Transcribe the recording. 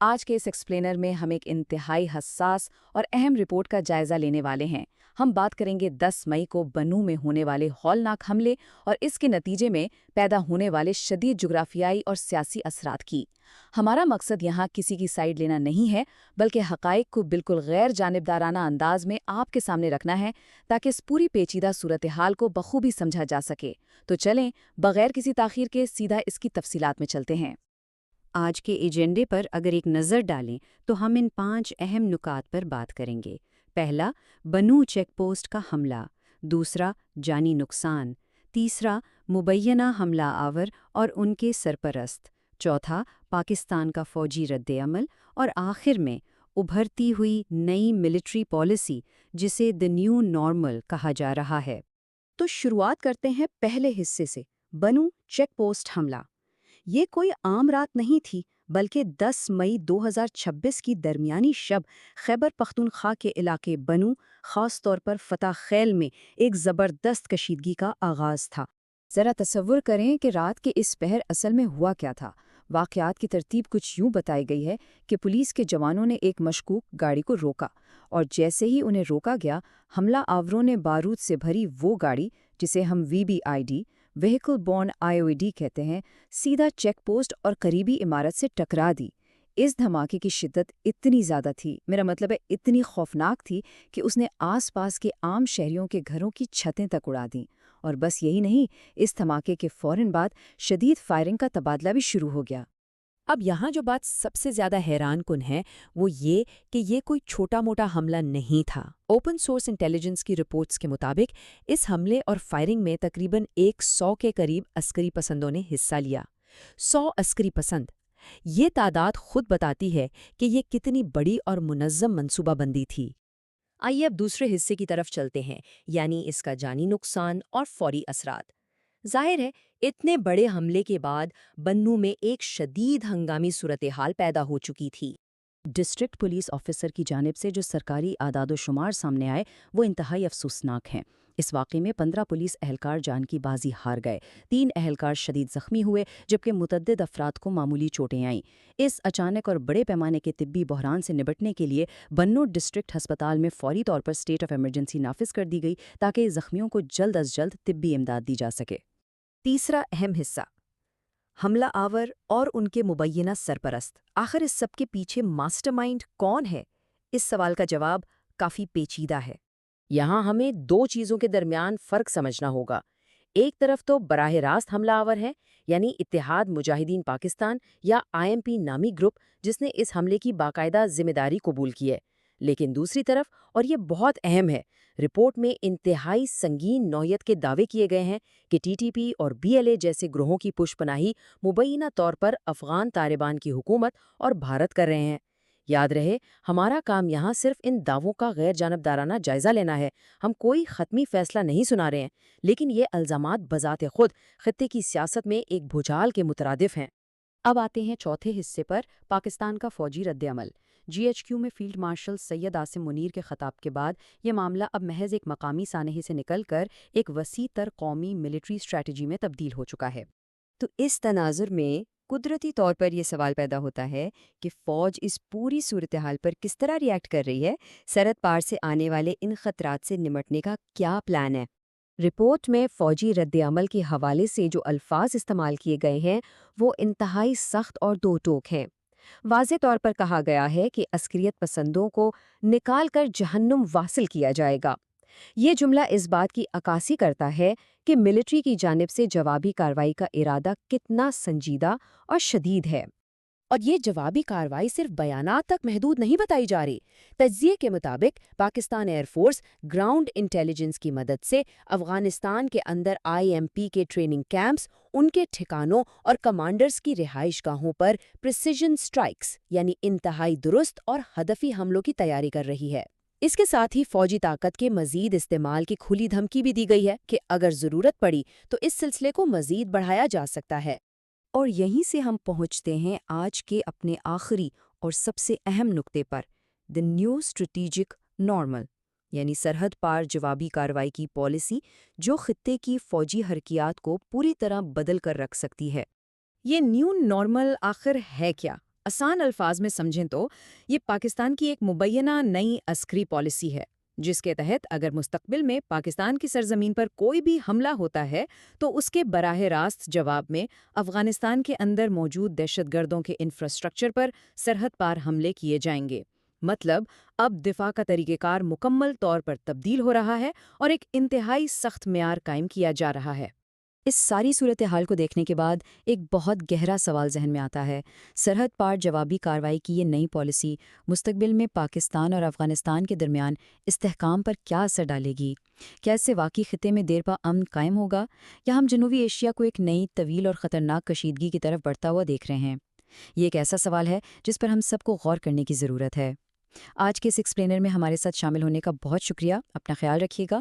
آج کے اس ایکسپلینر میں ہم ایک انتہائی حساس اور اہم رپورٹ کا جائزہ لینے والے ہیں۔ ہم بات کریں گے 10 مئی کو بنوں میں ہونے والے ہولناک حملے اور اس کے نتیجے میں پیدا ہونے والے شدید جغرافیائی اور سیاسی اثرات کی۔ ہمارا مقصد یہاں کسی کی سائیڈ لینا نہیں ہے، بلکہ حقائق کو بالکل غیر جانبدارانہ انداز میں آپ کے سامنے رکھنا ہے تاکہ اس پوری پیچیدہ صورتحال کو بخوبی سمجھا جا سکے۔ تو چلیں، بغیر کسی تاخیر کے سیدھا اس کی تفصیلات میں چلتے ہیں۔ آج کے ایجنڈے پر اگر ایک نظر ڈالیں تو ہم ان 5 اہم نکات پر بات کریں گے۔ پہلا، بنوں چیک پوسٹ کا حملہ۔ دوسرا، جانی نقصان۔ تیسرا، مبینہ حملہ آور اور ان کے سرپرست۔ چوتھا، پاکستان کا فوجی رد عمل۔ اور آخر میں، ابھرتی ہوئی نئی ملٹری پالیسی جسے دی نیو نارمل کہا جا رہا ہے۔ تو شروعات کرتے ہیں پہلے حصے سے، بنوں چیک پوسٹ حملہ۔ یہ کوئی عام رات نہیں تھی، بلکہ 10 مئی 2026 کی درمیانی شب خیبر پختونخوا کے علاقے بنوں، خاص طور پر فتح خیل میں ایک زبردست کشیدگی کا آغاز تھا۔ ذرا تصور کریں کہ رات کے اس پہر اصل میں ہوا کیا تھا۔ واقعات کی ترتیب کچھ یوں بتائی گئی ہے کہ پولیس کے جوانوں نے ایک مشکوک گاڑی کو روکا، اور جیسے ہی انہیں روکا گیا، حملہ آوروں نے بارود سے بھری وہ گاڑی، جسے ہم VBID وہیکل بورن IOD کہتے ہیں، سیدھا چیک پوسٹ اور قریبی عمارت سے ٹکرا دی۔ اس دھماکے کی شدت اتنی زیادہ تھی، میرا مطلب ہے اتنی خوفناک تھی، کہ اس نے آس پاس کے عام شہریوں کے گھروں کی چھتیں تک اڑا دیں۔ اور بس یہی نہیں، اس دھماکے کے فوراً بعد شدید فائرنگ کا تبادلہ بھی شروع ہو گیا۔ اب یہاں جو بات سب سے زیادہ حیران کن ہے وہ یہ کہ یہ کوئی چھوٹا موٹا حملہ نہیں تھا۔ اوپن سورس انٹیلیجنس کی رپورٹس کے مطابق اس حملے اور فائرنگ میں تقریباً 100 کے قریب عسکری پسندوں نے حصہ لیا۔ 100 عسکری پسند! یہ تعداد خود بتاتی ہے کہ یہ کتنی بڑی اور منظم منصوبہ بندی تھی۔ آئیے اب دوسرے حصے کی طرف چلتے ہیں، یعنی اس کا جانی نقصان اور فوری اثرات۔ ظاہر ہے، اتنے بڑے حملے کے بعد بنوں میں ایک شدید ہنگامی صورتحال پیدا ہو چکی تھی۔ ڈسٹرکٹ پولیس آفیسر کی جانب سے جو سرکاری اعداد و شمار سامنے آئے وہ انتہائی افسوسناک ہیں۔ اس واقعے میں 15 پولیس اہلکار جان کی بازی ہار گئے، 3 اہلکار شدید زخمی ہوئے، جبکہ متعدد افراد کو معمولی چوٹیں آئیں۔ اس اچانک اور بڑے پیمانے کے طبی بحران سے نمٹنے کے لیے بنوں ڈسٹرکٹ ہسپتال میں فوری طور پر اسٹیٹ آف ایمرجنسی نافذ کر دی گئی تاکہ زخمیوں کو جلد از جلد طبی امداد دی جا سکے۔ تیسرا اہم حصہ، حملہ آور اور ان کے مبینہ سرپرست۔ آخر اس سب کے پیچھے ماسٹر مائنڈ کون ہے؟ اس سوال کا جواب کافی پیچیدہ ہے۔ یہاں ہمیں 2 چیزوں کے درمیان فرق سمجھنا ہوگا۔ ایک طرف تو براہ راست حملہ آور ہے، یعنی اتحاد مجاہدین پاکستان یا IMP نامی گروپ، جس نے اس حملے کی باقاعدہ ذمہ داری قبول کی ہے۔ لیکن دوسری طرف، اور یہ بہت اہم ہے، رپورٹ میں انتہائی سنگین نوعیت کے دعوے کیے گئے ہیں کہ TTP اور BLA جیسے گروہوں کی پش پناہی مبینہ طور پر افغان طالبان کی حکومت اور بھارت کر رہے ہیں۔ یاد رہے، ہمارا کام یہاں صرف ان دعووں کا غیر جانبدارانہ جائزہ لینا ہے۔ ہم کوئی حتمی فیصلہ نہیں سنا رہے ہیں، لیکن یہ الزامات بذات خود خطے کی سیاست میں ایک بھوچال کے مترادف ہیں۔ اب آتے ہیں چوتھے حصے پر، پاکستان کا فوجی رد عمل۔ GHQ میں فیلڈ مارشل سید عاصم منیر کے خطاب کے بعد یہ معاملہ اب محض ایک مقامی سانحے سے نکل کر ایک وسیع تر قومی ملٹری اسٹریٹجی میں تبدیل ہو چکا ہے۔ تو اس تناظر میں قدرتی طور پر یہ سوال پیدا ہوتا ہے کہ فوج اس پوری صورتحال پر کس طرح ری ایکٹ کر رہی ہے؟ سرحد پار سے آنے والے ان خطرات سے نمٹنے کا کیا پلان ہے؟ رپورٹ میں فوجی رد عمل کے حوالے سے جو الفاظ استعمال کیے گئے ہیں وہ انتہائی سخت اور دو ٹوک ہیں۔ واضح طور پر کہا گیا ہے کہ عسکریت پسندوں کو نکال کر جہنم واصل کیا جائے گا۔ یہ جملہ اس بات کی عکاسی کرتا ہے کہ ملٹری کی جانب سے جوابی کارروائی کا ارادہ کتنا سنجیدہ اور شدید ہے۔ اور یہ جوابی کارروائی صرف بیانات تک محدود نہیں بتائی جا رہی۔ تجزیے کے مطابق Pakistan air force ground intelligence کی مدد سے افغانستان کے اندر IMP کے ٹریننگ کیمپس، ان کے ٹھکانوں اور کمانڈرز کی رہائش گاہوں پر پریسیجن سٹرائکس یعنی انتہائی درست اور ہدفی حملوں کی تیاری کر رہی ہے۔ اس کے ساتھ ہی فوجی طاقت کے مزید استعمال کی کھلی دھمکی بھی دی گئی ہے کہ اگر ضرورت پڑی تو اس سلسلے کو مزید بڑھایا جا سکتا ہے۔ اور یہیں سے ہم پہنچتے ہیں آج کے اپنے آخری اور سب سے اہم نقطے پر، دی نیو اسٹریٹجک نارمل، یعنی سرحد پار جوابی کارروائی کی پالیسی جو خطے کی فوجی حرکیات کو پوری طرح بدل کر رکھ سکتی ہے۔ یہ نیو نارمل آخر ہے کیا؟ آسان الفاظ میں سمجھیں تو یہ پاکستان کی ایک مبینہ نئی عسکری پالیسی ہے جس کے تحت اگر مستقبل میں پاکستان کی سرزمین پر کوئی بھی حملہ ہوتا ہے تو اس کے براہ راست جواب میں افغانستان کے اندر موجود دہشت گردوں کے انفراسٹرکچر پر سرحد پار حملے کیے جائیں گے۔ مطلب اب دفاع کا طریقہ کار مکمل طور پر تبدیل ہو رہا ہے اور ایک انتہائی سخت معیار قائم کیا جا رہا ہے۔ اس ساری صورتحال کو دیکھنے کے بعد ایک بہت گہرا سوال ذہن میں آتا ہے، سرحد پار جوابی کارروائی کی یہ نئی پالیسی مستقبل میں پاکستان اور افغانستان کے درمیان استحکام پر کیا اثر ڈالے گی؟ کیا اس سے واقعی خطے میں دیر پا امن قائم ہوگا یا ہم جنوبی ایشیا کو ایک نئی طویل اور خطرناک کشیدگی کی طرف بڑھتا ہوا دیکھ رہے ہیں؟ یہ ایک ایسا سوال ہے جس پر ہم سب کو غور کرنے کی ضرورت ہے۔ آج کے اس ایکسپلینر میں ہمارے ساتھ شامل ہونے کا بہت شکریہ، اپنا خیال رکھیے گا۔